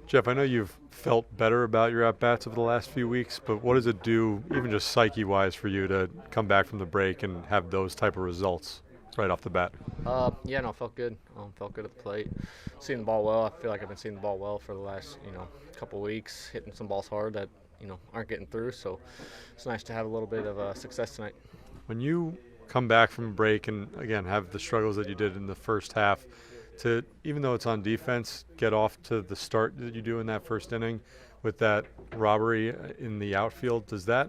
Jeff, I know you've felt better about your at-bats over the last few weeks, but what does it do, even just psyche-wise, for you to come back from the break and have those type of results right off the bat? Yeah, no, felt good. Felt good at the plate. Seeing the ball well. I feel like I've been seeing the ball well for the last, couple weeks, hitting some balls hard that, aren't getting through. So it's nice to have a little bit of success tonight. When you come back from a break and, again, have the struggles that you did in the first half, to, even though it's on defense, get off to the start that you do in that first inning with that robbery in the outfield, does that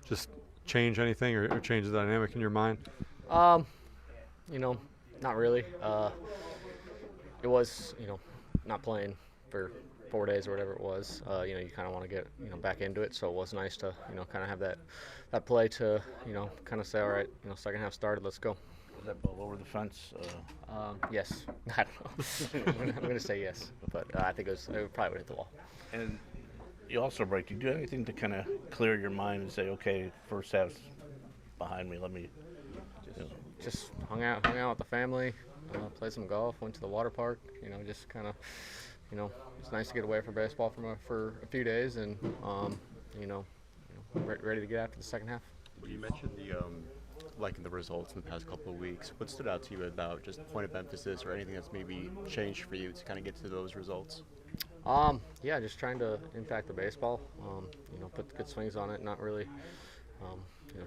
just change anything or change the dynamic in your mind? Not really. It was, not playing for 4 days or whatever it was. You kind of want to get, back into it. So it was nice to, kind of have that play to, kind of say, all right, second half started, let's go. Was that ball over the fence? Yes. I don't know. I'm going to say yes, but I think it probably would hit the wall. And you also break. Do you do anything to kind of clear your mind and say, okay, first half's behind me, let me just hung out with the family, played some golf, went to the water park. Just kind of, it's nice to get away from baseball for a few days, and ready to get after the second half. You mentioned liking the results in the past couple of weeks. What stood out to you about just point of emphasis or anything that's maybe changed for you to kind of get to those results? Yeah, just trying to impact the baseball. Put good swings on it, not really.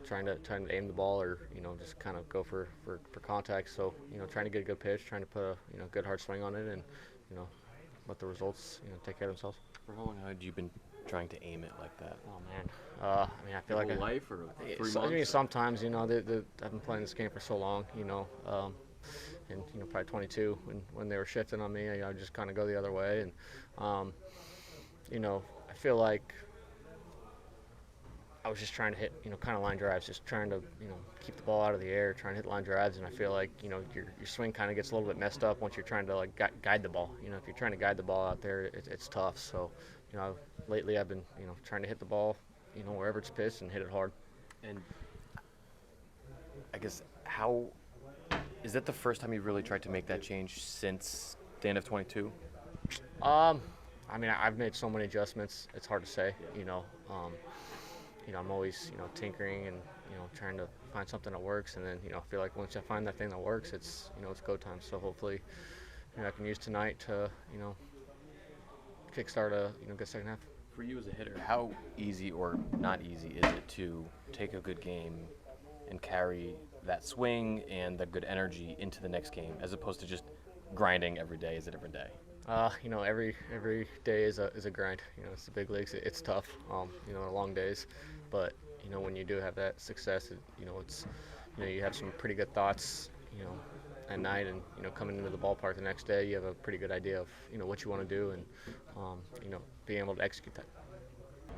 Trying to aim the ball or just kind of go for contact. So trying to get a good pitch, trying to put a good hard swing on it, and let the results take care of themselves. For how long had you been trying to aim it like that? Oh man, I feel like life or 3 months. I mean, sometimes I've been playing this game for so long, and probably 22 when they were shifting on me, I just kind of go the other way, and I feel like I was just trying to hit, kind of line drives, just trying to, keep the ball out of the air, trying to hit line drives, and I feel like, your swing kind of gets a little bit messed up once you're trying to, like, guide the ball. If you're trying to guide the ball out there, it's tough. So, lately I've been, trying to hit the ball, wherever it's pitched and hit it hard. And I guess is that the first time you've really tried to make that change since the end of 22? I mean, I've made so many adjustments, it's hard to say, I'm always, tinkering and, trying to find something that works. And then, I feel like once I find that thing that works, it's, it's go time. So hopefully, I can use tonight to, kickstart a, good second half. For you as a hitter, how easy or not easy is it to take a good game and carry that swing and the good energy into the next game, as opposed to just grinding every day is a different day? Every day is a grind. It's the big leagues. It's tough. They're long days, but when you do have that success, it's you have some pretty good thoughts, at night, and coming into the ballpark the next day, you have a pretty good idea of what you want to do, and being able to execute that.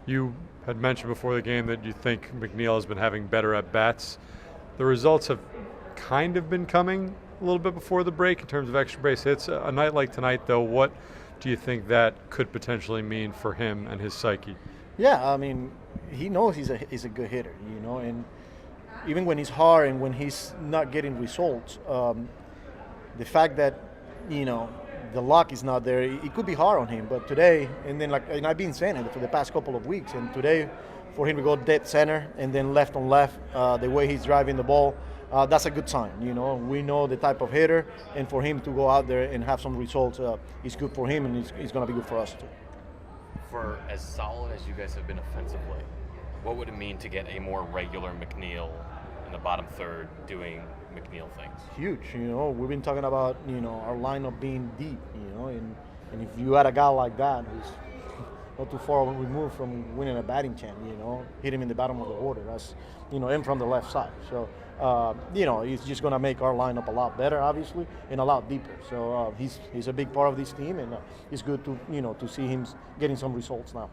You had mentioned before the game that you think McNeil has been having better at bats. The results have kind of been coming a little bit before the break in terms of extra base hits. A night like tonight, though, what do you think that could potentially mean for him and his psyche? Yeah, I mean, he knows he's a good hitter, and even when he's hard and when he's not getting results, the fact that, the luck is not there, it could be hard on him. But today, and I've been saying it for the past couple of weeks, and today for him to go dead center and then left on left, the way he's driving the ball, that's a good sign. We know the type of hitter, and for him to go out there and have some results is good for him, and it's going to be good for us too. For as solid as you guys have been offensively, what would it mean to get a more regular McNeil in the bottom third doing McNeil things? Huge. We've been talking about our lineup being deep. And if you had a guy like that who's not too far removed from winning a batting champ, hit him in the bottom of the order. That's and from the left side. So it's just going to make our lineup a lot better, obviously, and a lot deeper. So he's a big part of this team, and it's good to to see him getting some results now.